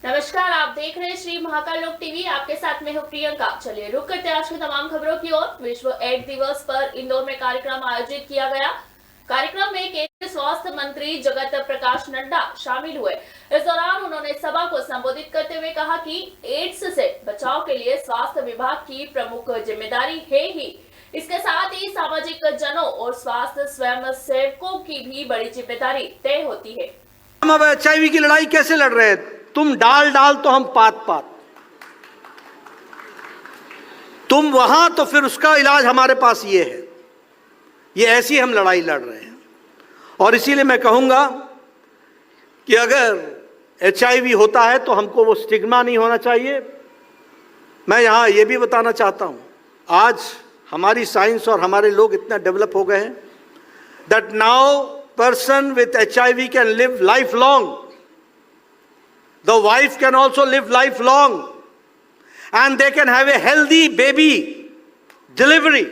नमस्कार, आप देख रहे हैं श्री महाकाल लोक टीवी। आपके साथ में हूं प्रियंका। चलिए रुक करते हैं आज की तमाम खबरों की ओर। विश्व एड्स दिवस पर इंदौर में कार्यक्रम आयोजित किया गया। कार्यक्रम में केंद्रीय स्वास्थ्य मंत्री जगत प्रकाश नड्डा शामिल हुए। इस दौरान उन्होंने सभा को संबोधित करते हुए कहा कि एड्स से बचाव के लिए स्वास्थ्य विभाग की प्रमुख जिम्मेदारी है ही, इसके साथ ही सामाजिक जनों और स्वास्थ्य स्वयं सेवकों की भी बड़ी जिम्मेदारी तय होती है। हम अब HIV की लड़ाई कैसे लड़ रहे हैं? तुम डाल तो हम पात। तुम वहां तो फिर उसका इलाज हमारे पास ये है। ये ऐसी हम लड़ाई लड़ रहे हैं। और इसीलिए मैं कहूंगा कि अगर HIV होता है तो हमको वो स्टिग्मा नहीं होना चाहिए। मैं यहां ये भी बताना चाहता हूं, आज हमारी साइंस और हमारे लोग इतना डेवलप हो गए हैं that now person with HIV can live life long. The wife can also live lifelong and they can have a healthy baby delivery.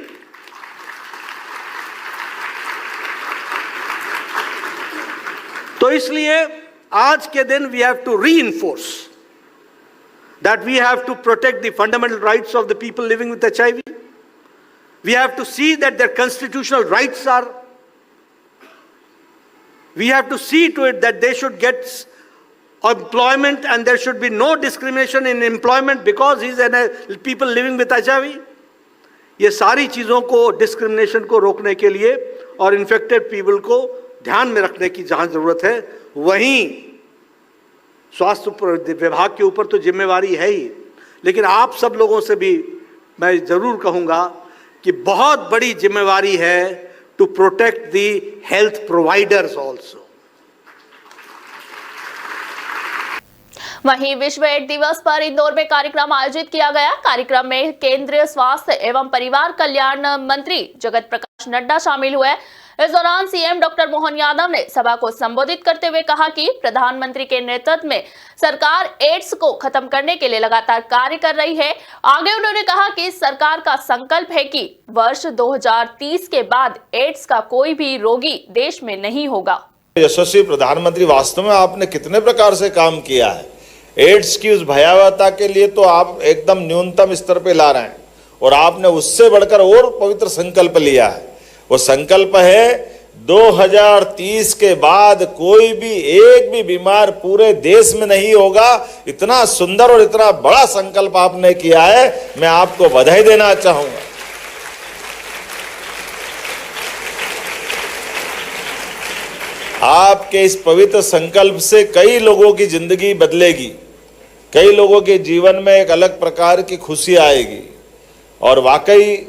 तो इसलिए आज के दिन we have to reinforce that we have to protect the fundamental rights of the people living with HIV. We have to see that their constitutional rights are. We have to see to it that they should get employment and there should be no discrimination in employment because he's people living with HIV. ये सारी चीज़ों को, discrimination को रोकने के लिए और infected people को ध्यान में रखने की जहाँ ज़रूरत है, वहीं स्वास्थ्य विभाग के ऊपर तो जिम्मेवारी है ही, लेकिन आप सब लोगों से भी मैं ज़रूर कहूँगा कि बहुत बड़ी जिम्मेवारी है to protect the health providers also. वहीं विश्व एड्स दिवस पर इंदौर में कार्यक्रम आयोजित किया गया। कार्यक्रम में केंद्रीय स्वास्थ्य एवं परिवार कल्याण मंत्री जगत प्रकाश नड्डा शामिल हुए। इस दौरान सीएम डॉक्टर मोहन यादव ने सभा को संबोधित करते हुए कहा कि प्रधानमंत्री के नेतृत्व में सरकार एड्स को खत्म करने के लिए लगातार कार्य कर रही है। आगे उन्होंने कहा कि सरकार का संकल्प है कि वर्ष 2030 के बाद एड्स का कोई भी रोगी देश में नहीं होगा। यशस्वी प्रधानमंत्री, वास्तव में आपने कितने प्रकार से काम किया है। एड्स की उस भयावहता के लिए तो आप एकदम न्यूनतम स्तर पे ला रहे हैं और आपने उससे बढ़कर और पवित्र संकल्प लिया है। वो संकल्प है 2030 के बाद कोई भी एक भी बीमार पूरे देश में नहीं होगा। इतना सुंदर और इतना बड़ा संकल्प आपने किया है, मैं आपको बधाई देना चाहूंगा। आपके इस पवित्र संकल्प से कई लोगों की जिंदगी बदलेगी, कई लोगों के जीवन में एक अलग प्रकार की खुशी आएगी। और वाकई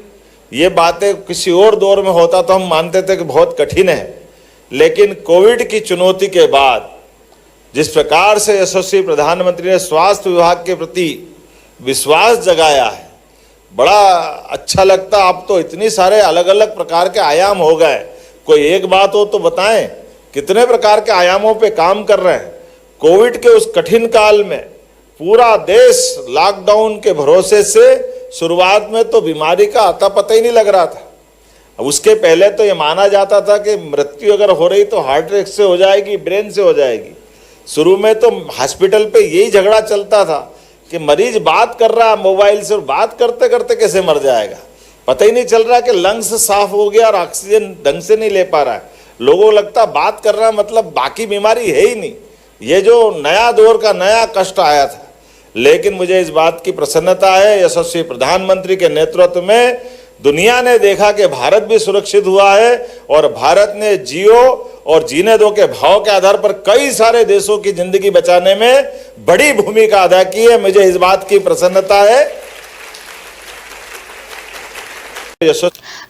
ये बातें किसी और दौर में होता तो हम मानते थे कि बहुत कठिन है, लेकिन कोविड की चुनौती के बाद जिस प्रकार से यशस्वी प्रधानमंत्री ने स्वास्थ्य विभाग के प्रति विश्वास जगाया है, बड़ा अच्छा लगता। अब तो इतनी सारे अलग अलग प्रकार के आयाम हो गए, कोई एक बात हो तो बताएं, कितने प्रकार के आयामों पे काम कर रहे हैं। कोविड के उस कठिन काल में पूरा देश लॉकडाउन के भरोसे से, शुरुआत में तो बीमारी का अता पता ही नहीं लग रहा था। अब उसके पहले तो ये माना जाता था कि मृत्यु अगर हो रही तो हार्ट अटैक से हो जाएगी, ब्रेन से हो जाएगी। शुरू में तो हॉस्पिटल पे यही झगड़ा चलता था कि मरीज बात कर रहा है मोबाइल से और बात करते करते कैसे मर जाएगा, पता ही नहीं चल रहा कि लंग्स साफ हो गया और ऑक्सीजन ढंग से नहीं ले पा रहा है। लोगों को लगता बात कर रहा मतलब बाकी बीमारी है ही नहीं। ये जो नया दौर का नया कष्ट आया था, लेकिन मुझे इस बात की प्रसन्नता है, यशस्वी प्रधानमंत्री के नेतृत्व में दुनिया ने देखा कि भारत भी सुरक्षित हुआ है और भारत ने जियो और जीने दो के भाव के आधार पर कई सारे देशों की जिंदगी बचाने में बड़ी भूमिका अदा की है। मुझे इस बात की प्रसन्नता है।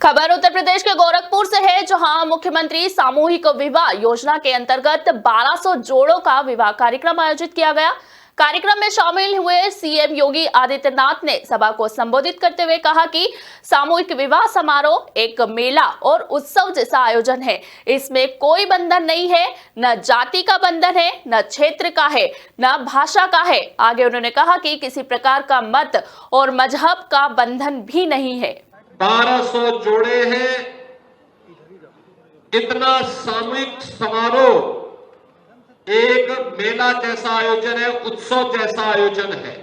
खबर उत्तर प्रदेश के गोरखपुर से है, जहां मुख्यमंत्री सामूहिक विवाह योजना के अंतर्गत 1200 जोड़ों का विवाह कार्यक्रम आयोजित किया गया। कार्यक्रम में शामिल हुए सीएम योगी आदित्यनाथ ने सभा को संबोधित करते हुए कहा कि सामूहिक विवाह समारोह एक मेला और उत्सव जैसा आयोजन है। इसमें कोई बंधन नहीं है, न जाति का बंधन है, न क्षेत्र का है, न भाषा का है। आगे उन्होंने कहा कि किसी प्रकार का मत और मजहब का बंधन भी नहीं है। 1200 जोड़े हैं। इतना सामूहिक समारोह एक मेला जैसा आयोजन है, उत्सव जैसा आयोजन है,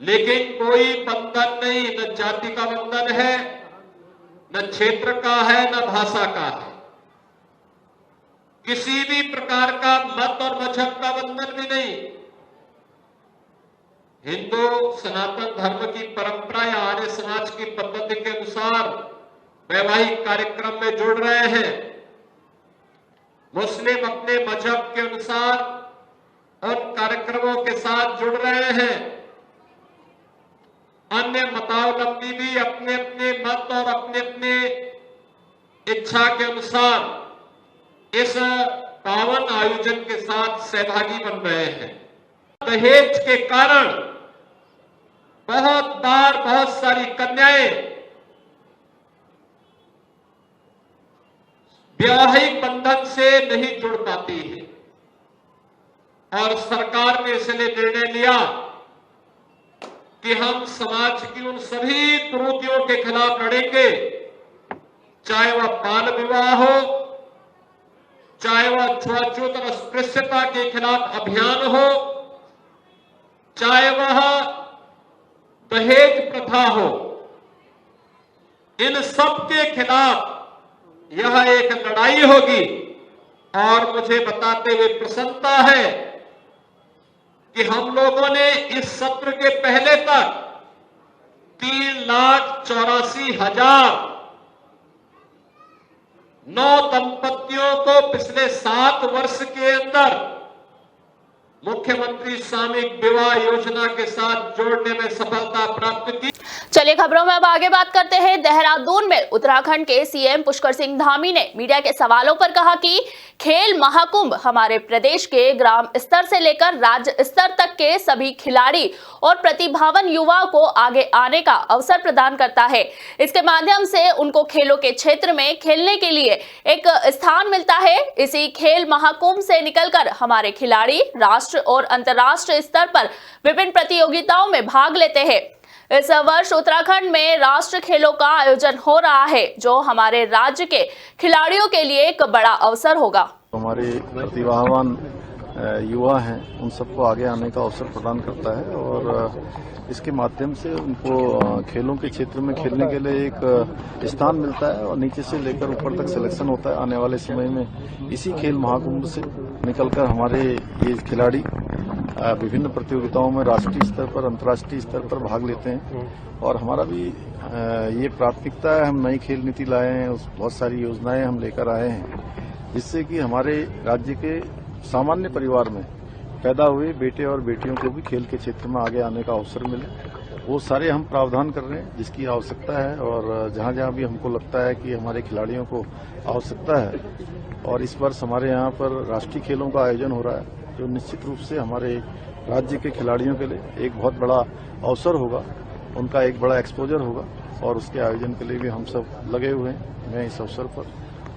लेकिन कोई बंधन नहीं, न जाति का बंधन है, न क्षेत्र का है, न भाषा का है, किसी भी प्रकार का मत और मजहब का बंधन भी नहीं। हिंदू सनातन धर्म की परंपरा या आर्य समाज की पद्धति के अनुसार वैवाहिक कार्यक्रम में जुड़ रहे हैं। मुस्लिम अपने मजहब के अनुसार उन कार्यक्रमों के साथ जुड़ रहे हैं। अन्य मतावलंबी भी अपने अपने मत और अपने अपने इच्छा के अनुसार इस पावन आयोजन के साथ सहभागी बन रहे हैं। दहेज के कारण बहुत सारी कन्याएं वैवाहिक बंधन से नहीं जुड़ पाती है और सरकार ने इसलिए निर्णय लिया कि हम समाज की उन सभी कुरीतियों के खिलाफ लड़ेंगे, चाहे वह बाल विवाह हो, चाहे वह छुआछूत और अस्पृश्यता के खिलाफ अभियान हो, चाहे वह दहेज प्रथा हो। इन सब के खिलाफ यह एक लड़ाई होगी और मुझे बताते हुए प्रसन्नता है कि हम लोगों ने इस सत्र के पहले तक 3,84,000 9 दंपतियों को पिछले 7 वर्ष के अंदर मुख्यमंत्री सामूहिक विवाह योजना के साथ जोड़ने में सफलता प्राप्त की। चलिए खबरों में अब आगे बात करते हैं। देहरादून में उत्तराखंड के सीएम पुष्कर सिंह धामी ने मीडिया के सवालों पर कहा कि खेल महाकुंभ हमारे प्रदेश के ग्राम स्तर से लेकर राज्य स्तर तक के सभी खिलाड़ी और प्रतिभावान युवाओं को आगे आने का अवसर प्रदान करता है। इसके माध्यम से उनको खेलों के क्षेत्र में खेलने के लिए एक स्थान मिलता है। इसी खेल महाकुंभ से निकलकर हमारे खिलाड़ी राष्ट्र और अंतर्राष्ट्रीय स्तर पर विभिन्न प्रतियोगिताओं में भाग लेते हैं। इस वर्ष उत्तराखंड में राष्ट्रीय खेलों का आयोजन हो रहा है, जो हमारे राज्य के खिलाड़ियों के लिए एक बड़ा अवसर होगा। हमारे प्रतिभावान युवा हैं, उन सबको आगे आने का अवसर प्रदान करता है और इसके माध्यम से उनको खेलों के क्षेत्र में खेलने के लिए एक स्थान मिलता है और नीचे से लेकर ऊपर तक सिलेक्शन होता है। आने वाले समय में इसी खेल महाकुंभ से निकलकर हमारे ये खिलाड़ी विभिन्न प्रतियोगिताओं में राष्ट्रीय स्तर पर, अंतर्राष्ट्रीय स्तर पर भाग लेते हैं और हमारा भी ये प्राथमिकता है। हम नई खेल नीति लाए हैं, बहुत सारी योजनाएं हम लेकर आए हैं जिससे कि हमारे राज्य के सामान्य परिवार में पैदा हुए बेटे और बेटियों को भी खेल के क्षेत्र में आगे आने का अवसर मिले। वो सारे हम प्रावधान कर रहे हैं जिसकी आवश्यकता है और जहां जहां भी हमको लगता है कि हमारे खिलाड़ियों को आवश्यकता है। और इस वर्ष हमारे यहाँ पर राष्ट्रीय खेलों का आयोजन हो रहा है, जो निश्चित रूप से हमारे राज्य के खिलाड़ियों के लिए एक बहुत बड़ा अवसर होगा, उनका एक बड़ा एक्सपोजर होगा और उसके आयोजन के लिए भी हम सब लगे हुए हैं। मैं इस अवसर पर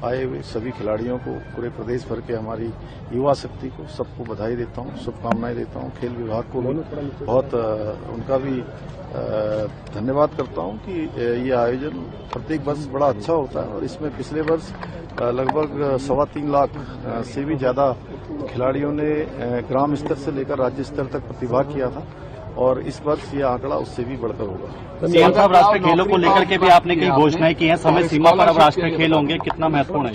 आए हुए सभी खिलाड़ियों को, पूरे प्रदेश भर के हमारी युवा शक्ति को, सबको बधाई देता हूँ, शुभकामनाएं देता हूँ। खेल विभाग को भी बहुत उनका भी धन्यवाद करता हूँ कि ये आयोजन प्रत्येक वर्ष बड़ा अच्छा होता है और इसमें पिछले वर्ष लगभग 3.25 लाख से भी ज्यादा खिलाड़ियों ने ग्राम स्तर से लेकर राज्य स्तर तक प्रतिभाग किया था और इस वर्ष ये आंकड़ा उससे भी बढ़कर होगा। सीएम साहब, राष्ट्रीय खेलों को लेकर के भी आपने कई घोषणाएं की हैं, समय सीमा पर अब राष्ट्रीय खेल होंगे, कितना महत्वपूर्ण है?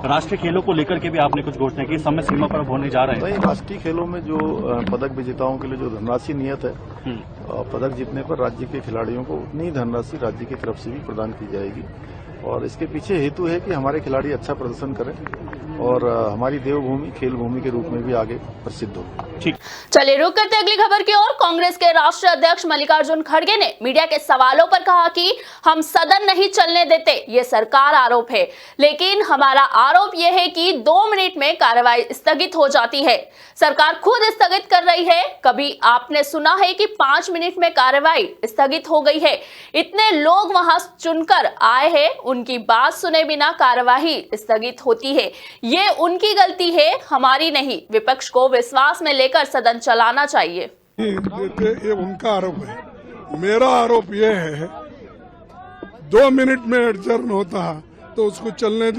राष्ट्रीय खेलों को लेकर के भी आपने कुछ घोषणाएं की, समय सीमा पर अब होने जा रहे हैं। राष्ट्रीय खेलों में जो पदक विजेताओं के लिए जो धनराशि नियत है, पदक जीतने पर राज्य के खिलाड़ियों को उतनी ही धनराशि राज्य की तरफ से भी प्रदान की जाएगी और इसके पीछे हेतु है कि हमारे खिलाड़ी अच्छा प्रदर्शन करें और हमारी देवभूमि खेल भूमि के रूप में भी आगे प्रसिद्ध हो। ठीक, चलिए रुक करते अगली खबर की ओर। कांग्रेस के राष्ट्रीय अध्यक्ष मल्लिकार्जुन खड़गे ने मीडिया के सवालों पर कहा कि हम सदन नहीं चलने देते, ये सरकार आरोप है, लेकिन हमारा आरोप यह है कि 2 मिनट में कार्रवाई स्थगित हो जाती है। सरकार खुद स्थगित कर रही है। कभी आपने सुना है कि 5 मिनट में कार्रवाई स्थगित हो गई है? इतने लोग वहां चुनकर आए हैं, उनकी बात सुने बिना कार्रवाई स्थगित होती है। ये उनकी गलती है, हमारी नहीं। विपक्ष को विश्वास में लेकर सदन चलाना चाहिए। ये उनका आरोप है। मेरा आरोप ये है 2 मिनट में एडजर्न होता तो उसको चलने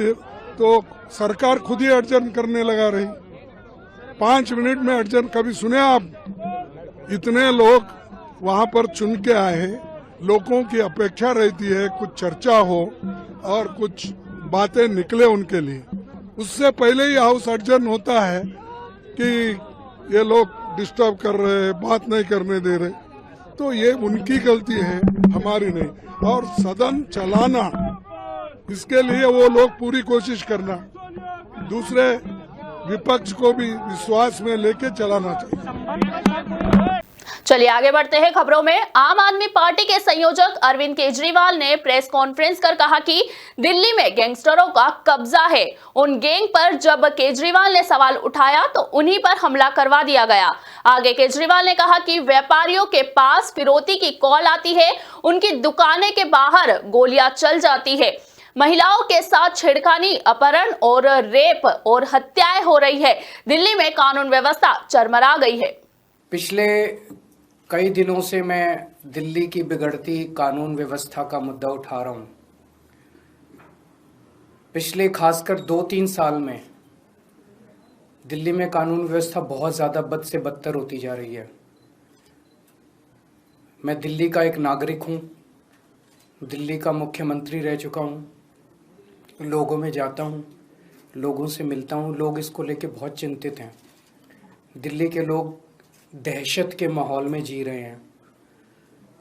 तो सरकार खुद ही अड़चन करने लगा रही। 5 मिनट में अड़चन, कभी सुने आप? इतने लोग वहां पर चुन के आए हैं, लोगों की अपेक्षा रहती है कुछ चर्चा हो और कुछ बातें निकले उनके लिए। उससे पहले ही हाउस अड़चन होता है कि ये लोग डिस्टर्ब कर रहे हैं, बात नहीं करने दे रहे, तो ये उनकी गलती है, हमारी नहीं। और सदन चलाना, इसके लिए वो लोग पूरी कोशिश करना, दूसरे विपक्ष को भी विश्वास में लेके चलाना चाहिए। चलिए आगे बढ़ते हैं खबरों में। आम आदमी पार्टी के संयोजक अरविंद केजरीवाल ने प्रेस कॉन्फ्रेंस कर कहा कि दिल्ली में गैंगस्टरों का कब्जा है। उन गैंग पर जब केजरीवाल ने सवाल उठाया तो उन्हीं पर हमला करवा दिया गया। आगे केजरीवाल ने कहा कि व्यापारियों के पास फिरौती की कॉल आती है, उनकी दुकानें के बाहर गोलियां चल जाती है, महिलाओं के साथ छेड़खानी, अपहरण और रेप और हत्याएं हो रही है। दिल्ली में कानून व्यवस्था चरमरा गई है। पिछले कई दिनों से मैं दिल्ली की बिगड़ती कानून व्यवस्था का मुद्दा उठा रहा हूं। पिछले खासकर 2-3 साल में दिल्ली में कानून व्यवस्था बहुत ज़्यादा बद से बदतर होती जा रही है। मैं दिल्ली का एक नागरिक हूं, दिल्ली का मुख्यमंत्री रह चुका हूं, लोगों में जाता हूं, लोगों से मिलता हूं, लोग इसको लेके बहुत चिंतित हैं। दिल्ली के लोग दहशत के माहौल में जी रहे हैं।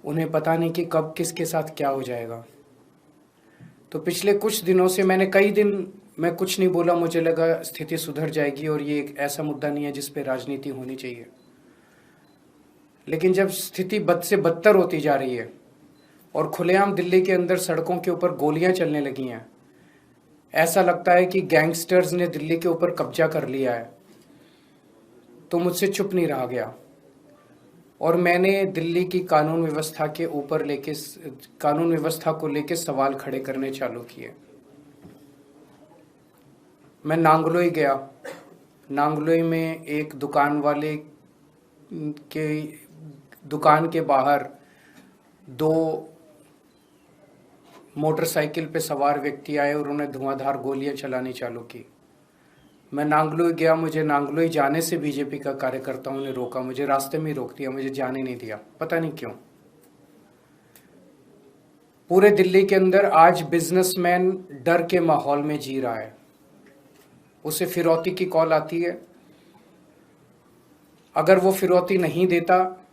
उन्हें पता नहीं कि कब किसके साथ क्या हो जाएगा। तो पिछले कुछ दिनों से कई दिन मैं कुछ नहीं बोला, मुझे लगा स्थिति सुधर जाएगी और ये एक ऐसा मुद्दा नहीं है जिस पे राजनीति होनी चाहिए। लेकिन जब स्थिति बद से बदतर होती जा रही है और खुलेआम दिल्ली के अंदर सड़कों के ऊपर गोलियां चलने लगी हैं, ऐसा लगता है कि गैंगस्टर्स ने दिल्ली के ऊपर कब्जा कर लिया है, तो मुझसे चुप नहीं रहा गया और मैंने दिल्ली की कानून व्यवस्था को लेके सवाल खड़े करने चालू किए। मैं नांगलोई गया। नांगलोई में एक दुकान वाले के दुकान के बाहर 2 मोटरसाइकिल पे सवार व्यक्ति आए और उन्हें धुआंधार गोलियां चलानी चालू की। मैं नांगलोई गया, मुझे नांगलोई जाने से बीजेपी का कार्यकर्ताओं ने रोका, मुझे रास्ते में ही रोक दिया, मुझे जाने नहीं दिया, पता नहीं क्यों। पूरे दिल्ली के अंदर आज बिजनेसमैन डर के माहौल में जी रहा है। उसे फिरौती की कॉल आती है, अगर वो फिरौती नहीं देता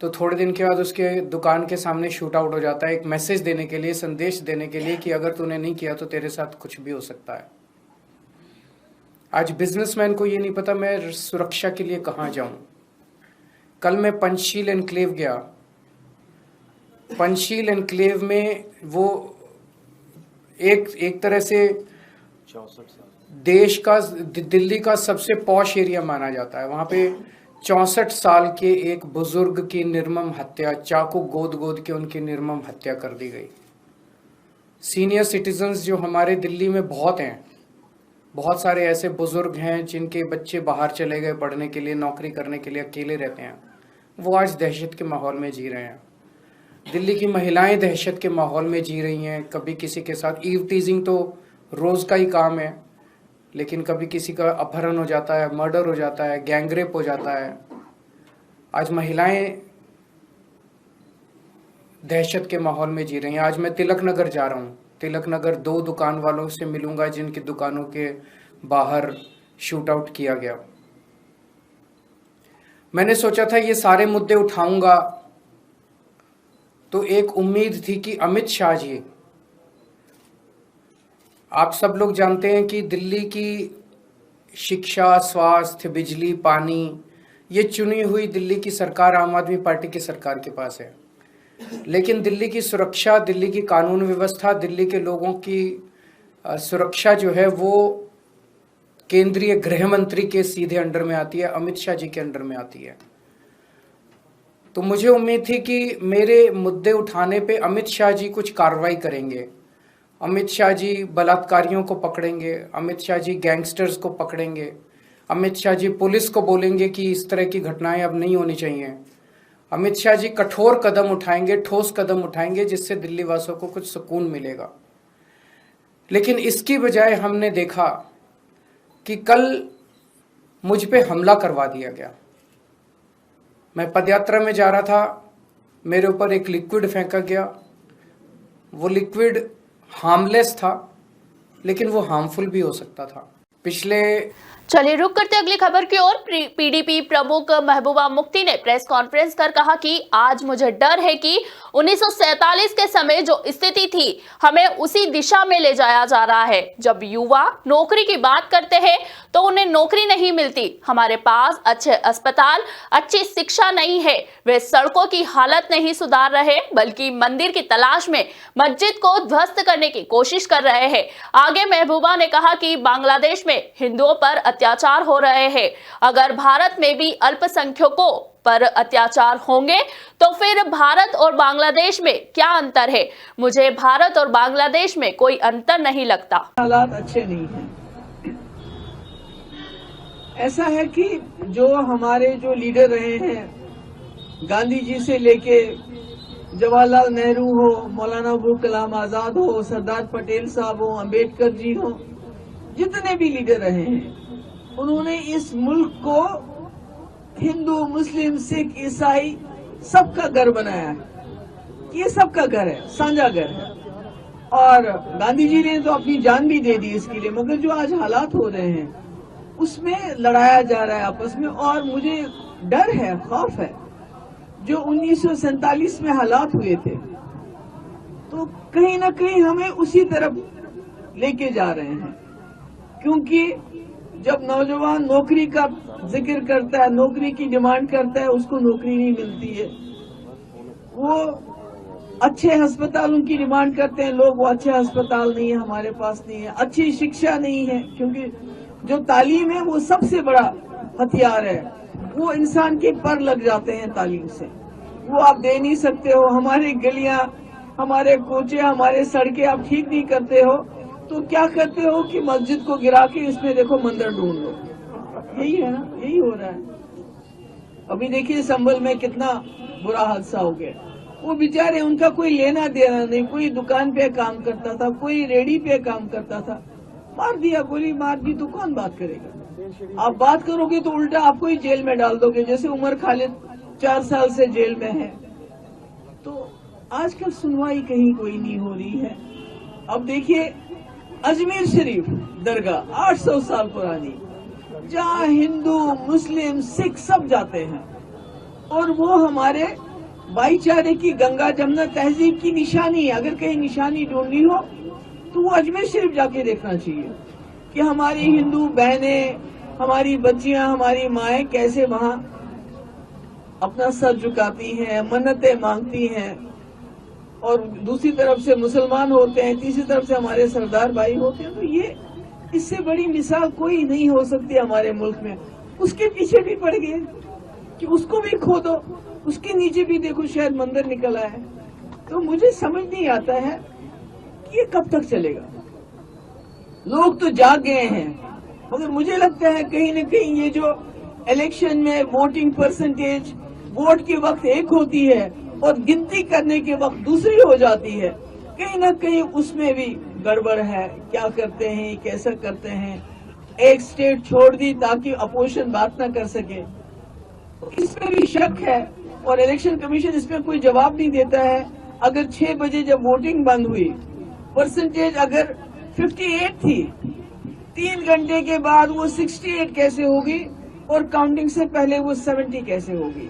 तो थोड़े दिन के बाद उसके दुकान के सामने शूट आउट हो जाता है, एक मैसेज देने के लिए, संदेश देने के लिए कि अगर तूने नहीं किया तो तेरे साथ कुछ भी हो सकता है। आज बिजनेसमैन को ये नहीं पता मैं सुरक्षा के लिए कहाँ जाऊं। कल मैं पंचशील एनक्लेव गया। पंचशील एनक्लेव में वो एक तरह से देश का, दिल्ली का सबसे पॉश एरिया माना जाता है। वहां पे 64 साल के एक बुजुर्ग की निर्मम हत्या, चाकू गोद के उनकी निर्मम हत्या कर दी गई। सीनियर सिटीजन्स जो हमारे दिल्ली में बहुत हैं, बहुत सारे ऐसे बुजुर्ग हैं जिनके बच्चे बाहर चले गए पढ़ने के लिए, नौकरी करने के लिए, अकेले रहते हैं, वो आज दहशत के माहौल में जी रहे हैं। दिल्ली की महिलाएं दहशत के माहौल में जी रही हैं। कभी किसी के साथ ईव टीजिंग तो रोज़ का ही काम है, लेकिन कभी किसी का अपहरण हो जाता है, मर्डर हो जाता है, गैंगरेप हो जाता है। आज महिलाएं दहशत के माहौल में जी रही हैं। आज मैं तिलक नगर जा रहा हूँ। तिलक नगर 2 दुकान वालों से मिलूंगा जिनकी दुकानों के बाहर शूट आउट किया गया। मैंने सोचा था ये सारे मुद्दे उठाऊंगा तो एक उम्मीद थी कि अमित शाह जी, आप सब लोग जानते हैं कि दिल्ली की शिक्षा, स्वास्थ्य, बिजली, पानी, ये चुनी हुई दिल्ली की सरकार आम आदमी पार्टी की सरकार के पास है। लेकिन दिल्ली की सुरक्षा, दिल्ली की कानून व्यवस्था, दिल्ली के लोगों की सुरक्षा जो है वो केंद्रीय गृह मंत्री के सीधे अंडर में आती है, अमित शाह जी के अंडर में आती है। तो मुझे उम्मीद थी कि मेरे मुद्दे उठाने पे अमित शाह जी कुछ कार्रवाई करेंगे, अमित शाह जी बलात्कारियों को पकड़ेंगे, अमित शाह जी गैंगस्टर्स को पकड़ेंगे, अमित शाह जी पुलिस को बोलेंगे कि इस तरह की घटनाएं अब नहीं होनी चाहिए, अमित शाह जी कठोर कदम उठाएंगे, ठोस कदम उठाएंगे जिससे दिल्ली वासियों को कुछ सुकून मिलेगा। लेकिन इसकी बजाय हमने देखा कि कल मुझ पे हमला करवा दिया गया। मैं पदयात्रा में जा रहा था, मेरे ऊपर एक लिक्विड फेंका गया। वो लिक्विड हार्मलेस था, लेकिन वो हार्मफुल भी हो सकता था। चलिए रुक करते अगली खबर की ओर। पीडीपी प्रमुख महबूबा मुफ्ती ने प्रेस कॉन्फ्रेंस कर कहा कि आज मुझे डर है कि 1947 के समय जो स्थिति थी हमें उसी दिशा में ले जाया जा रहा है। जब युवा नौकरी की बात करते हैं तो उन्हें नौकरी नहीं मिलती। हमारे पास अच्छे अस्पताल, अच्छी शिक्षा नहीं है। वे सड़कों की हालत नहीं सुधार रहे, बल्कि मंदिर की तलाश में मस्जिद को ध्वस्त करने की कोशिश कर रहे हैं। आगे महबूबा ने कहा कि बांग्लादेश में हिंदुओं पर अत्याचार हो रहे हैं। अगर भारत में भी अल्पसंख्यकों पर अत्याचार होंगे तो फिर भारत और बांग्लादेश में क्या अंतर है? मुझे भारत और बांग्लादेश में कोई अंतर नहीं लगता। हालात अच्छे नहीं हैं। ऐसा है कि जो हमारे जो लीडर रहे हैं, गांधी जी से लेके जवाहरलाल नेहरू हो, मौलाना अबुल कलाम आजाद हो, सरदार पटेल साहब हो, अंबेडकर जी हो, जितने भी लीडर रहे हैं, उन्होंने इस मुल्क को हिंदू, मुस्लिम, सिख, ईसाई सबका घर बनाया है। ये सबका घर है, साझा घर है। और गांधी जी ने तो अपनी जान भी दे दी इसके लिए। मगर जो आज हालात हो रहे हैं उसमें लड़ाया जा रहा है आपस में। और मुझे डर है, खौफ है, जो 1947 में हालात हुए थे तो कहीं ना कहीं हमें उसी तरफ लेके जा रहे हैं। क्योंकि जब नौजवान नौकरी का जिक्र करता है, नौकरी की डिमांड करता है, उसको नौकरी नहीं मिलती है। वो अच्छे अस्पतालों की डिमांड करते हैं लोग, वो अच्छे अस्पताल नहीं है, हमारे पास नहीं है। अच्छी शिक्षा नहीं है, क्योंकि जो तालीम है वो सबसे बड़ा हथियार है। वो इंसान के पर लग जाते हैं तालीम से, वो आप दे नहीं सकते हो। हमारी गलियां, हमारे कोचे, हमारे सड़कें आप ठीक नहीं करते हो तो क्या करते हो कि मस्जिद को गिरा के इसमें देखो मंदिर ढूंढ लो। यही है ना, यही हो रहा है। अभी देखिए संभल में कितना बुरा हादसा हो गया। वो बेचारे, उनका कोई लेना देना नहीं, कोई दुकान पे काम करता था, कोई रेडी पे काम करता था, मार दिया, गोली मार दी, तो कौन बात करेगा? आप बात करोगे तो उल्टा आपको ही जेल में डाल दोगे। जैसे उमर खालिद 4 साल से जेल में है। तो आजकल सुनवाई कहीं कोई नहीं हो रही है। अब देखिए अजमेर शरीफ दरगाह 800 साल पुरानी, जहाँ हिंदू, मुस्लिम, सिख सब जाते हैं, और वो हमारे भाईचारे की, गंगा जमुना तहजीब की निशानी है। अगर कहीं निशानी ढूंढनी हो तो वो अजमेर शरीफ जाके देखना चाहिए कि हमारी हिंदू बहनें, हमारी बच्चियां, हमारी माएँ कैसे वहाँ अपना सर झुकाती हैं, मन्नतें मांगती हैं। और दूसरी तरफ से मुसलमान होते हैं, तीसरी तरफ से हमारे सरदार भाई होते हैं। तो ये, इससे बड़ी मिसाल कोई नहीं हो सकती हमारे मुल्क में। उसके पीछे भी पड़ गए कि उसको भी खोदो, उसके नीचे भी देखो शायद मंदिर निकला है। तो मुझे समझ नहीं आता है कि ये कब तक चलेगा। लोग तो जाग गए हैं, मगर मुझे लगता है कहीं न कहीं ये जो इलेक्शन में वोटिंग परसेंटेज, वोट के वक्त एक होती है और गिनती करने के वक्त दूसरी हो जाती है, कहीं ना कहीं उसमें भी गड़बड़ है। क्या करते हैं, कैसा करते हैं? एक स्टेट छोड़ दी ताकि अपोजिशन बात ना कर सके, इसमें भी शक है। और इलेक्शन कमीशन इसमें कोई जवाब नहीं देता है। अगर 6 बजे जब वोटिंग बंद हुई, परसेंटेज अगर 58 थी, 3 घंटे के बाद वो 68 कैसे होगी और काउंटिंग से पहले वो 70 कैसे होगी?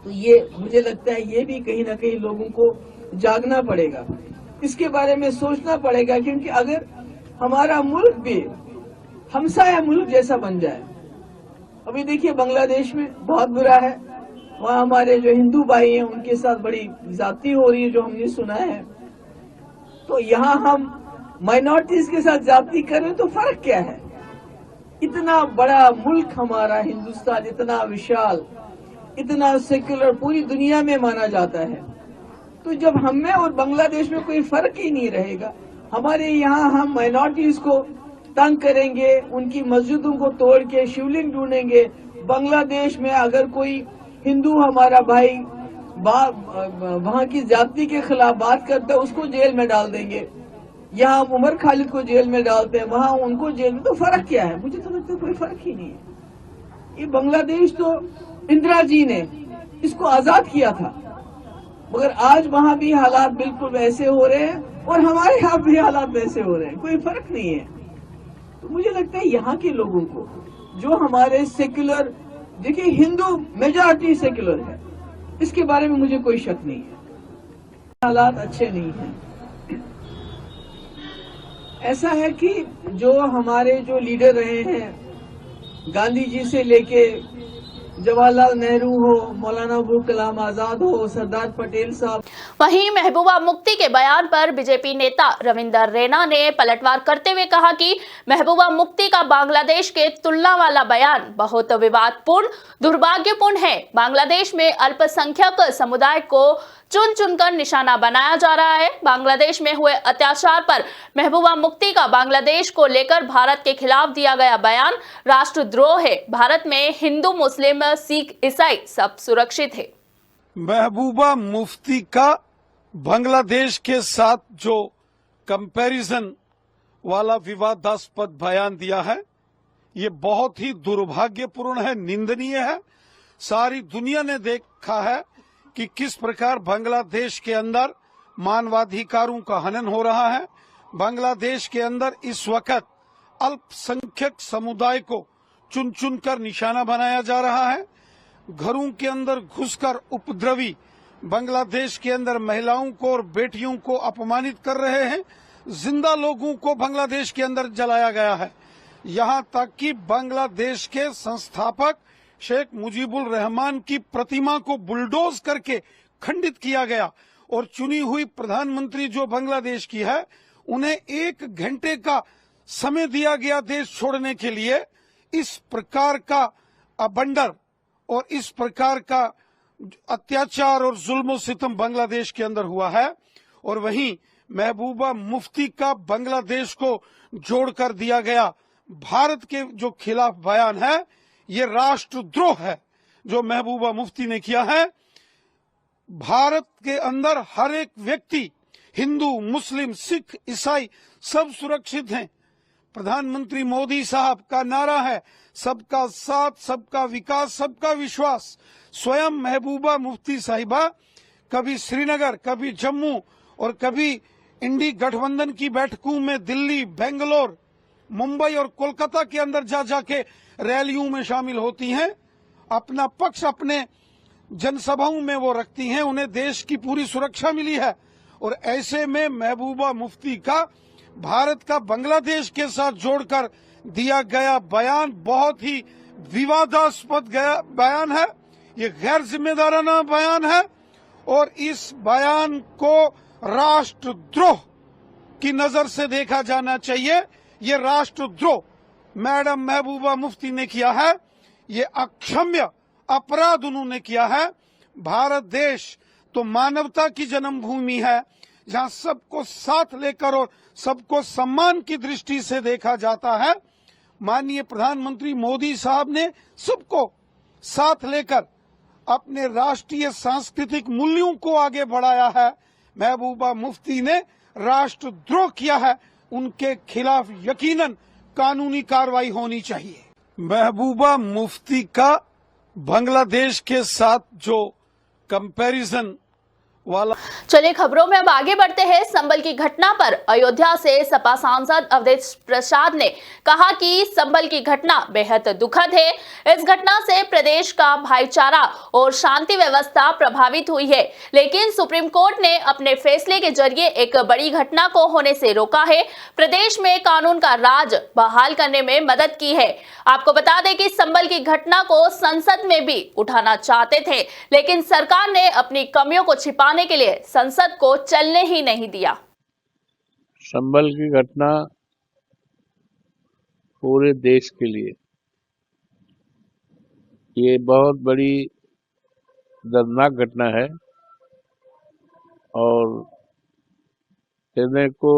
तो ये मुझे लगता है ये भी कहीं ना कहीं लोगों को जागना पड़ेगा, इसके बारे में सोचना पड़ेगा। क्योंकि अगर हमारा मुल्क भी हमसाया मुल्क जैसा बन जाए, अभी देखिए बांग्लादेश में बहुत बुरा है, वहाँ हमारे जो हिंदू भाई हैं उनके साथ बड़ी ज्यादती हो रही है, जो हमने सुना है। तो यहाँ हम माइनॉरिटीज के साथ ज्यादती करें तो फर्क क्या है? इतना बड़ा मुल्क हमारा हिंदुस्तान, इतना विशाल, इतना सेक्युलर, पूरी दुनिया में माना जाता है। तो जब हम में और बांग्लादेश में कोई फर्क ही नहीं रहेगा, हमारे यहाँ हम माइनॉरिटीज को तंग करेंगे, उनकी मस्जिदों को तोड़ के शिवलिंग ढूंढेंगे। बांग्लादेश में अगर कोई हिंदू हमारा भाई वहाँ की जाति के खिलाफ बात करता है, उसको जेल में डाल देंगे। यहाँ हम उमर खालिद को जेल में डालते हैं, वहां उनको जेल में, तो फर्क क्या है? मुझे तो लगता है कोई फर्क ही नहीं है। ये बांग्लादेश तो इंदिरा जी ने इसको आजाद किया था, मगर आज वहां भी हालात बिल्कुल वैसे हो रहे हैं और हमारे यहाँ भी हालात वैसे हो रहे हैं, कोई फर्क नहीं है। तो मुझे लगता है यहाँ के लोगों को, जो हमारे सेक्युलर, देखिए हिंदू मेजॉरिटी सेक्युलर है, इसके बारे में मुझे कोई शक नहीं है, हालात अच्छे नहीं हैं। ऐसा है कि जो हमारे जो लीडर रहे हैं, गांधी जी से लेके जवाहरलाल नेहरू हो, मौलाना अबुल कलाम आजाद हो, सरदार पटेल साहब। वहीं महबूबा मुफ्ती के बयान पर बीजेपी नेता रविंदर रैना ने पलटवार करते हुए कहा कि महबूबा मुफ्ती का बांग्लादेश के तुलना वाला बयान बहुत विवादपूर्ण, दुर्भाग्यपूर्ण है। बांग्लादेश में अल्पसंख्यक समुदाय को चुन चुनकर निशाना बनाया जा रहा है। बांग्लादेश में हुए अत्याचार पर महबूबा मुफ्ती का बांग्लादेश को लेकर भारत के खिलाफ दिया गया बयान राष्ट्रद्रोह है। भारत में हिंदू, मुस्लिम, सिख, ईसाई सब सुरक्षित है। महबूबा मुफ्ती का बांग्लादेश के साथ जो कंपैरिजन वाला विवादास्पद बयान दिया है, ये बहुत ही दुर्भाग्यपूर्ण है, निंदनीय है। सारी दुनिया ने देखा है कि किस प्रकार बांग्लादेश के अंदर मानवाधिकारों का हनन हो रहा है। बांग्लादेश के अंदर इस वक्त अल्पसंख्यक समुदाय को चुन चुनकर निशाना बनाया जा रहा है। घरों के अंदर घुसकर उपद्रवी बांग्लादेश के अंदर महिलाओं को और बेटियों को अपमानित कर रहे हैं। जिंदा लोगों को बांग्लादेश के अंदर जलाया गया है। यहाँ तक कि बांग्लादेश के संस्थापक शेख मुजीबुर रहमान की प्रतिमा को बुलडोज करके खंडित किया गया और चुनी हुई प्रधानमंत्री जो बांग्लादेश की है, उन्हें 1 घंटे का समय दिया गया देश छोड़ने के लिए। इस प्रकार का अबंडर और इस प्रकार का अत्याचार और जुल्म सितम बांग्लादेश के अंदर हुआ है। और वहीं महबूबा मुफ्ती का बांग्लादेश को जोड़कर दिया गया भारत के जो खिलाफ बयान है, ये राष्ट्रद्रोह है जो महबूबा मुफ्ती ने किया है। भारत के अंदर हर एक व्यक्ति, हिंदू, मुस्लिम, सिख, ईसाई सब सुरक्षित हैं। प्रधानमंत्री मोदी साहब का नारा है सबका साथ, सबका विकास, सबका विश्वास। स्वयं महबूबा मुफ्ती साहिबा कभी श्रीनगर, कभी जम्मू और कभी इंडी गठबंधन की बैठकों में दिल्ली, बेंगलोर, मुंबई और कोलकाता के अंदर जा जाके रैलियों में शामिल होती हैं। अपना पक्ष अपने जनसभाओं में वो रखती हैं। उन्हें देश की पूरी सुरक्षा मिली है। और ऐसे में महबूबा मुफ्ती का भारत का बांग्लादेश के साथ जोड़कर दिया गया बयान बहुत ही विवादास्पद बयान है। ये गैर जिम्मेदाराना बयान है और इस बयान को राष्ट्रद्रोह की नजर से देखा जाना चाहिए। ये राष्ट्रद्रोह मैडम महबूबा मुफ्ती ने किया है, ये अक्षम्य अपराध उन्होंने किया है। भारत देश तो मानवता की जन्मभूमि है, जहां सबको साथ लेकर और सबको सम्मान की दृष्टि से देखा जाता है। माननीय प्रधानमंत्री मोदी साहब ने सबको साथ लेकर अपने राष्ट्रीय सांस्कृतिक मूल्यों को आगे बढ़ाया है। महबूबा मुफ्ती ने राष्ट्रद्रोह किया है, उनके खिलाफ यकीनन कानूनी कार्रवाई होनी चाहिए। महबूबा मुफ्ती का बांग्लादेश के साथ जो कंपैरिजन वाला। चलिए खबरों में अब आगे बढ़ते हैं। संभल की घटना पर अयोध्या से सपा सांसद अवधेश प्रसाद ने कहा कि संभल की घटना बेहद दुखद है। इस घटना से प्रदेश का भाईचारा और शांति व्यवस्था प्रभावित हुई है, लेकिन सुप्रीम कोर्ट ने अपने फैसले के जरिए एक बड़ी घटना को होने से रोका है। प्रदेश में कानून का राज बहाल करने में मदद की है। आपको बता दें कि संभल की घटना को संसद में भी उठाना चाहते थे, लेकिन सरकार ने अपनी कमियों को छिपाने के लिए संसद को चलने ही नहीं दिया। संभल की घटना पूरे देश के लिए ये बहुत बड़ी दर्दनाक घटना है और हृदय को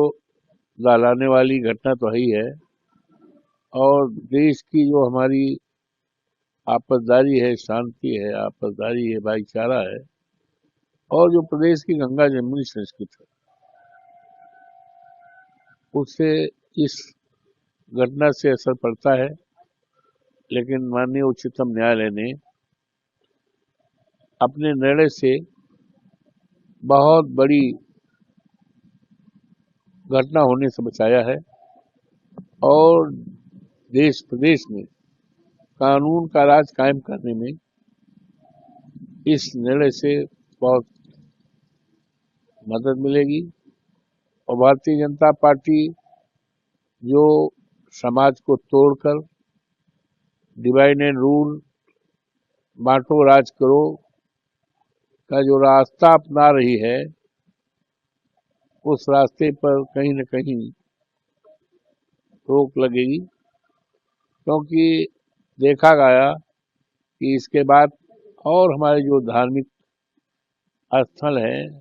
दहलाने वाली घटना तो ही है। और देश की जो हमारी आपसदारी है, शांति है, आपसदारी है, भाईचारा है और जो प्रदेश की गंगा जमुनी संस्कृति है, उससे इस घटना से असर पड़ता है, लेकिन माननीय उच्चतम न्यायालय ने अपने निर्णय से बहुत बड़ी घटना होने से बचाया है और देश प्रदेश में कानून का राज कायम करने में इस निर्णय से बहुत मदद मिलेगी। और भारतीय जनता पार्टी जो समाज को तोड़कर डिवाइड एंड रूल, बांटो राज करो का जो रास्ता अपना रही है, उस रास्ते पर कहीं न कहीं रोक लगेगी, क्योंकि देखा गया कि इसके बाद और हमारे जो धार्मिक स्थल हैं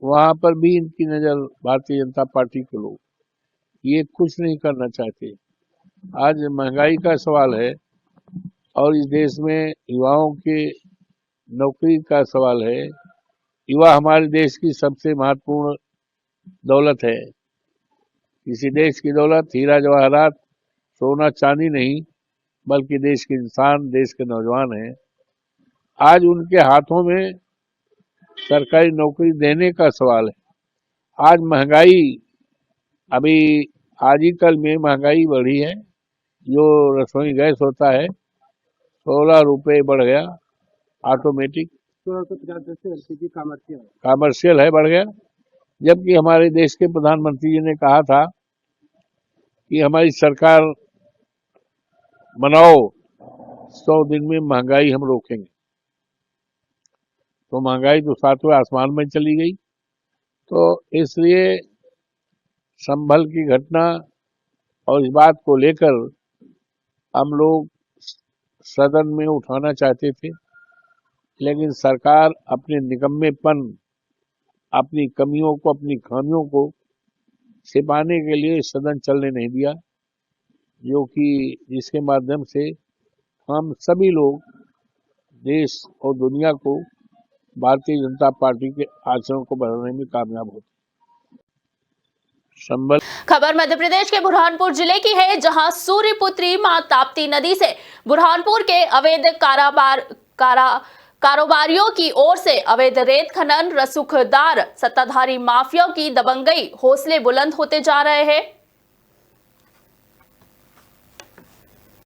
वहाँ पर भी इनकी नज़र भारतीय जनता पार्टी के लोग ये कुछ नहीं करना चाहते। आज महंगाई का सवाल है और इस देश में युवाओं के नौकरी का सवाल है। युवा हमारे देश की सबसे महत्वपूर्ण दौलत है। किसी देश की दौलत हीरा जवाहरात, सोना चांदी नहीं, बल्कि देश के इंसान, देश के नौजवान हैं। आज उनके हाथों में सरकारी नौकरी देने का सवाल है। आज महंगाई, अभी आज ही कल में महंगाई बढ़ी है। जो रसोई गैस होता है 16 रुपये बढ़ गया, ऑटोमेटिक 1650 से एलपीजी कमर्शियल है, बढ़ गया। जबकि हमारे देश के प्रधानमंत्री जी ने कहा था कि हमारी सरकार बनाओ 100 दिन में महंगाई हम रोकेंगे। तो महंगाई तो 7वें आसमान में चली गई। तो इसलिए संभल की घटना और इस बात को लेकर हम लोग सदन में उठाना चाहते थे, लेकिन सरकार अपने निकम्मेपन, अपनी कमियों को, अपनी खामियों को छिपाने के लिए सदन चलने नहीं दिया, जो कि जिसके माध्यम से हम सभी लोग देश और दुनिया को भारतीय जनता पार्टी के आचरण को बढ़ाने में कामयाब होते। संभल खबर मध्य प्रदेश के बुरहानपुर जिले की है, जहां सूर्यपुत्री मां ताप्ती नदी से बुरहानपुर के अवैध कारोबारियों की ओर से अवैध रेत खनन, रसूखदार सत्ताधारी माफियाओं की दबंगई, हौसले बुलंद होते जा रहे हैं।